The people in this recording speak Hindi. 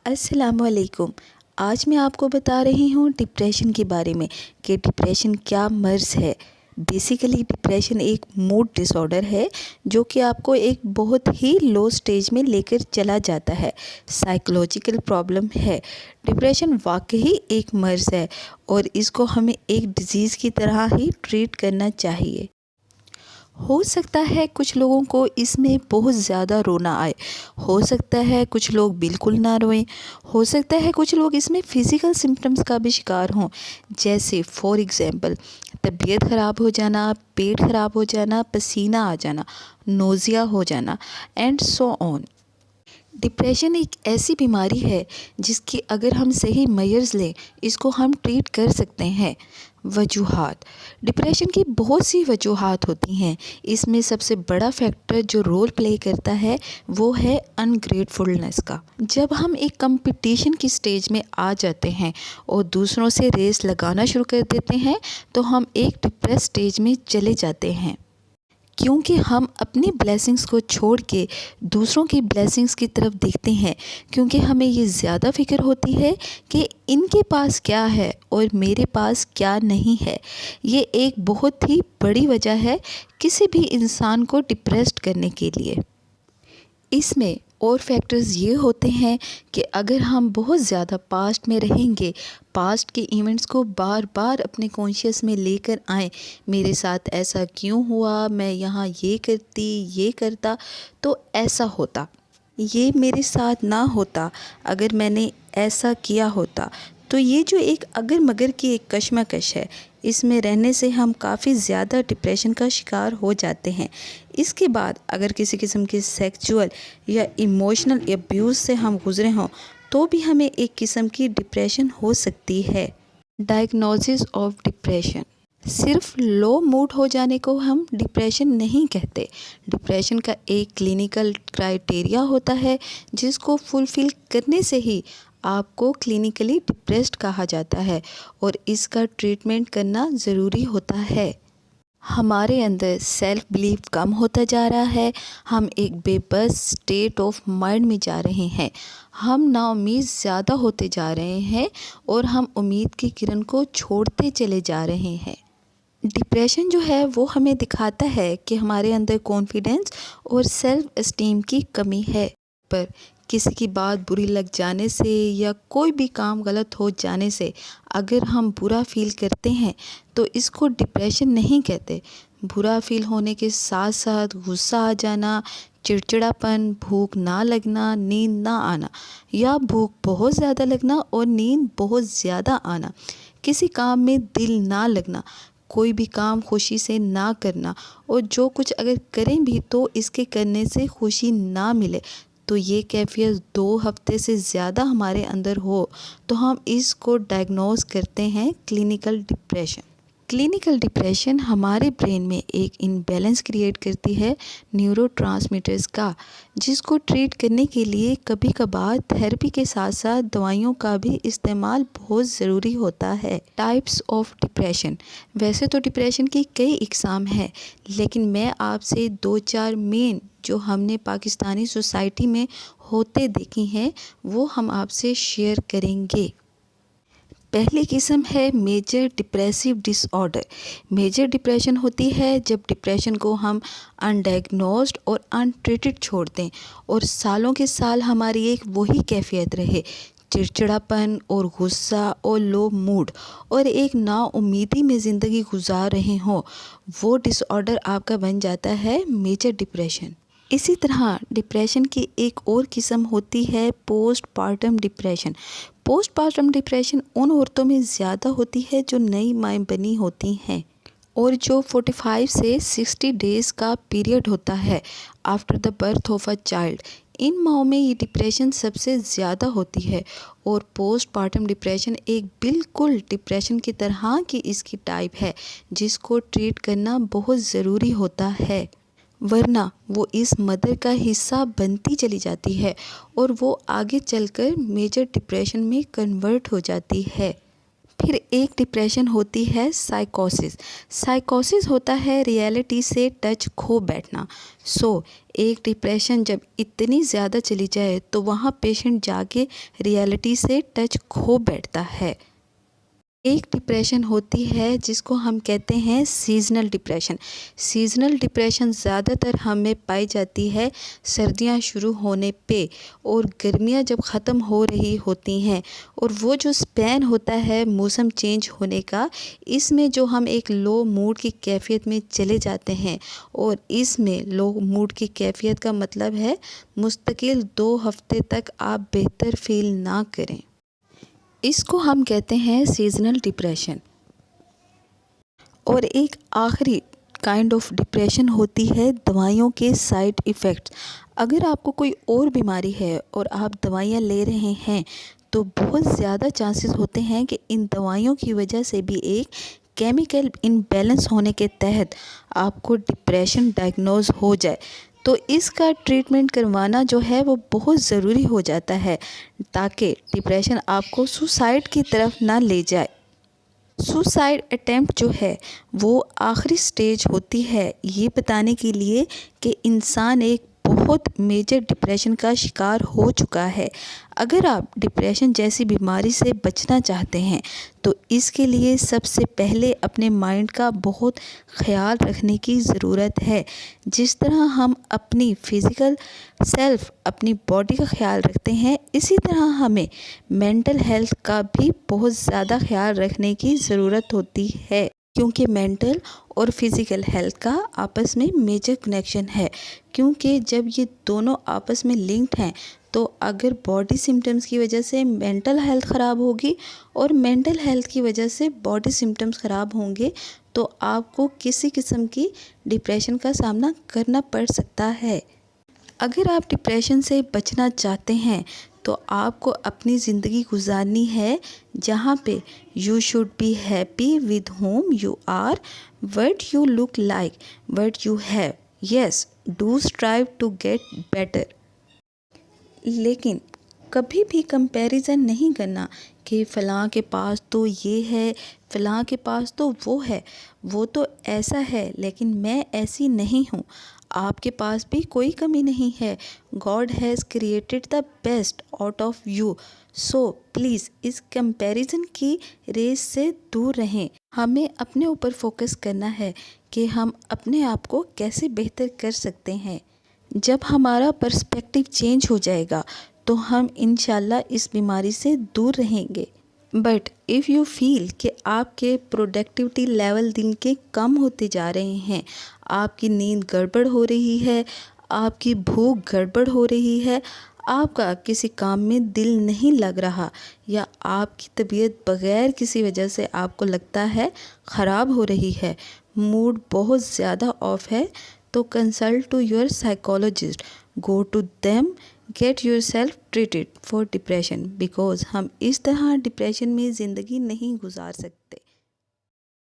अस्सलामुअलैकुम। आज मैं आपको बता रही हूँ डिप्रेशन के बारे में कि डिप्रेशन क्या मर्ज़ है। बेसिकली डिप्रेशन एक मूड डिसऑर्डर है जो कि आपको एक बहुत ही लो स्टेज में लेकर चला जाता है। साइकोलॉजिकल प्रॉब्लम है। डिप्रेशन वाकई एक मर्ज़ है और इसको हमें एक डिज़ीज़ की तरह ही ट्रीट करना चाहिए। हो सकता है कुछ लोगों को इसमें बहुत ज़्यादा रोना आए, हो सकता है कुछ लोग बिल्कुल ना रोएं, हो सकता है कुछ लोग इसमें फ़िज़िकल सिम्पटम्स का भी शिकार हों, जैसे फॉर एग्ज़ाम्पल तबीयत ख़राब हो जाना, पेट ख़राब हो जाना, पसीना आ जाना, नोज़िया हो जाना एंड सो ऑन। डिप्रेशन एक ऐसी बीमारी है जिसकी अगर हम सही मेजर्स लें इसको हम ट्रीट कर सकते हैं। वजूहात डिप्रेशन की बहुत सी वजूहात होती हैं। इसमें सबसे बड़ा फैक्टर जो रोल प्ले करता है वो है अनग्रेटफुलनेस का। जब हम एक कंपटीशन की स्टेज में आ जाते हैं और दूसरों से रेस लगाना शुरू कर देते हैं तो हम एक डिप्रेस स्टेज में चले जाते हैं, क्योंकि हम अपनी ब्लेसिंग्स को छोड़ के दूसरों की ब्लेसिंग्स की तरफ देखते हैं, क्योंकि हमें ये ज़्यादा फ़िक्र होती है कि इनके पास क्या है और मेरे पास क्या नहीं है। ये एक बहुत ही बड़ी वजह है किसी भी इंसान को डिप्रेस्ड करने के लिए। इसमें और फैक्टर्स ये होते हैं कि अगर हम बहुत ज़्यादा पास्ट में रहेंगे, पास्ट के इवेंट्स को बार बार अपने कॉन्शियस में लेकर आएँ, मेरे साथ ऐसा क्यों हुआ, मैं यहाँ ये करती ये करता तो ऐसा होता, ये मेरे साथ ना होता, अगर मैंने ऐसा किया होता। तो ये जो एक अगर मगर की एक कश्मकश है, इसमें रहने से हम काफ़ी ज़्यादा डिप्रेशन का शिकार हो जाते हैं। इसके बाद अगर किसी किस्म के सेक्सुअल या इमोशनल अब्यूज़ से हम गुज़रे हों तो भी हमें एक किस्म की डिप्रेशन हो सकती है। डायग्नोसिस ऑफ डिप्रेशन, सिर्फ लो मूड हो जाने को हम डिप्रेशन नहीं कहते। डिप्रेशन का एक क्लिनिकल क्राइटेरिया होता है जिसको फुलफ़िल करने से ही आपको क्लिनिकली डिप्रेस्ड कहा जाता है और इसका ट्रीटमेंट करना ज़रूरी होता है। हमारे अंदर सेल्फ बिलीफ कम होता जा रहा है, हम एक बेबस स्टेट ऑफ माइंड में जा रहे हैं, हम नाउम्मीद ज़्यादा होते जा रहे हैं और हम उम्मीद की किरण को छोड़ते चले जा रहे हैं। डिप्रेशन जो है वो हमें दिखाता है कि हमारे अंदर कॉन्फिडेंस और सेल्फ एस्टीम की कमी है। पर किसी की बात बुरी लग जाने से या कोई भी काम गलत हो जाने से अगर हम बुरा फील करते हैं तो इसको डिप्रेशन नहीं कहते। बुरा फील होने के साथ साथ गुस्सा आ जाना, चिड़चिड़ापन, भूख ना लगना, नींद ना आना या भूख बहुत ज़्यादा लगना और नींद बहुत ज़्यादा आना, किसी काम में दिल ना लगना, कोई भी काम खुशी से ना करना और जो कुछ अगर करें भी तो इसके करने से खुशी ना मिले, तो ये कैफियत 2 हफ्ते से ज़्यादा हमारे अंदर हो तो हम इसको डायग्नोज करते हैं क्लिनिकल डिप्रेशन। क्लिनिकल डिप्रेशन हमारे ब्रेन में एक इम्बैलेंस क्रिएट करती है न्यूरोट्रांसमीटर्स का, जिसको ट्रीट करने के लिए कभी कभार थेरेपी के साथ साथ दवाइयों का भी इस्तेमाल बहुत ज़रूरी होता है। टाइप्स ऑफ डिप्रेशन, वैसे तो डिप्रेशन की कई इकसाम हैं, लेकिन मैं आपसे 2-4 मेन जो हमने पाकिस्तानी सोसाइटी में होते देखी हैं वो हम आपसे शेयर करेंगे। पहली किस्म है major depressive disorder. Major depression होती है जब डिप्रेशन को हम अनडायग्नोज्ड और अनट्रीटेड छोड़ दें और सालों के साल हमारी एक वही कैफियत रहे, चिड़चिड़ापन और गुस्सा और लो मूड और एक नाउम्मीदी में ज़िंदगी गुजार रहे हों, वो डिसऑर्डर आपका बन जाता है मेजर डिप्रेशन। इसी तरह डिप्रेशन की एक और किस्म होती है पोस्टपार्टम डिप्रेशन। पोस्टपार्टम डिप्रेशन उन औरतों में ज़्यादा होती है जो नई माँ बनी होती हैं और जो 45 से 60 डेज़ का पीरियड होता है after the birth of a child. इन माओं में ये डिप्रेशन सबसे ज़्यादा होती है और पोस्टपार्टम डिप्रेशन एक बिल्कुल डिप्रेशन की तरह की इसकी टाइप है जिसको ट्रीट करना बहुत ज़रूरी होता है, वरना वो इस मदर का हिस्सा बनती चली जाती है और वो आगे चलकर मेजर डिप्रेशन में कन्वर्ट हो जाती है। फिर एक डिप्रेशन होती है साइकोसिस। साइकोसिस होता है रियलिटी से टच खो बैठना। एक डिप्रेशन जब इतनी ज़्यादा चली जाए तो वहाँ पेशेंट जाके रियलिटी से टच खो बैठता है। एक डिप्रेशन होती है जिसको हम कहते हैं सीज़नल डिप्रेशन। सीज़नल डिप्रेशन ज़्यादातर हमें पाई जाती है सर्दियां शुरू होने पे और गर्मियां जब ख़त्म हो रही होती हैं, और वो जो स्पैन होता है मौसम चेंज होने का, इसमें जो हम एक लो मूड की कैफियत में चले जाते हैं। और इसमें लो मूड की कैफियत का मतलब है मुस्तकिल 2 हफ्ते तक आप बेहतर फील ना करें। इसको हम कहते हैं सीजनल डिप्रेशन। और एक आखिरी काइंड ऑफ डिप्रेशन होती है दवाइयों के साइड इफ़ेक्ट्स। अगर आपको कोई और बीमारी है और आप दवाइयाँ ले रहे हैं तो बहुत ज़्यादा चांसेस होते हैं कि इन दवाइयों की वजह से भी एक केमिकल इम्बैलेंस होने के तहत आपको डिप्रेशन डायग्नोज हो जाए। तो इसका ट्रीटमेंट करवाना जो है वो बहुत ज़रूरी हो जाता है ताकि डिप्रेशन आपको सुसाइड की तरफ ना ले जाए। सुसाइड अटेम्प्ट जो है वो आखिरी स्टेज होती है ये बताने के लिए कि इंसान एक बहुत मेजर डिप्रेशन का शिकार हो चुका है। अगर आप डिप्रेशन जैसी बीमारी से बचना चाहते हैं तो इसके लिए सबसे पहले अपने माइंड का बहुत ख्याल रखने की ज़रूरत है। जिस तरह हम अपनी फ़िज़िकल सेल्फ, अपनी बॉडी का ख्याल रखते हैं, इसी तरह हमें मेंटल हेल्थ का भी बहुत ज़्यादा ख्याल रखने की ज़रूरत होती है, क्योंकि मेंटल और फिज़िकल हेल्थ का आपस में मेजर कनेक्शन है। क्योंकि जब ये दोनों आपस में लिंक्ड हैं तो अगर बॉडी सिम्टम्स की वजह से मेंटल हेल्थ ख़राब होगी और मेंटल हेल्थ की वजह से बॉडी सिम्टम्स ख़राब होंगे तो आपको किसी किस्म की डिप्रेशन का सामना करना पड़ सकता है। अगर आप डिप्रेशन से बचना चाहते हैं तो आपको अपनी ज़िंदगी गुजारनी है जहाँ पे you should be happy with whom you are, what you look like, what you have, yes do strive to get better. लेकिन कभी भी कंपैरिजन नहीं करना कि फ़लाँ के पास तो ये है, फ़लाँ के पास तो वो है, वो तो ऐसा है लेकिन मैं ऐसी नहीं हूँ। आपके पास भी कोई कमी नहीं है। God has created the best out of you. So please इस कंपैरिजन की रेस से दूर रहें। हमें अपने ऊपर फोकस करना है कि हम अपने आप को कैसे बेहतर कर सकते हैं। जब हमारा पर्सपेक्टिव चेंज हो जाएगा तो हम इंशाल्लाह इस बीमारी से दूर रहेंगे। बट इफ़ यू फील कि आपके प्रोडक्टिविटी लेवल दिन के कम होते जा रहे हैं, आपकी नींद गड़बड़ हो रही है, आपकी भूख गड़बड़ हो रही है, आपका किसी काम में दिल नहीं लग रहा, या आपकी तबीयत बग़ैर किसी वजह से आपको लगता है ख़राब हो रही है, मूड बहुत ज़्यादा ऑफ है, तो consult to your psychologist, go to them, get yourself treated for depression, because हम इस तरह डिप्रेशन में ज़िंदगी नहीं गुजार सकते।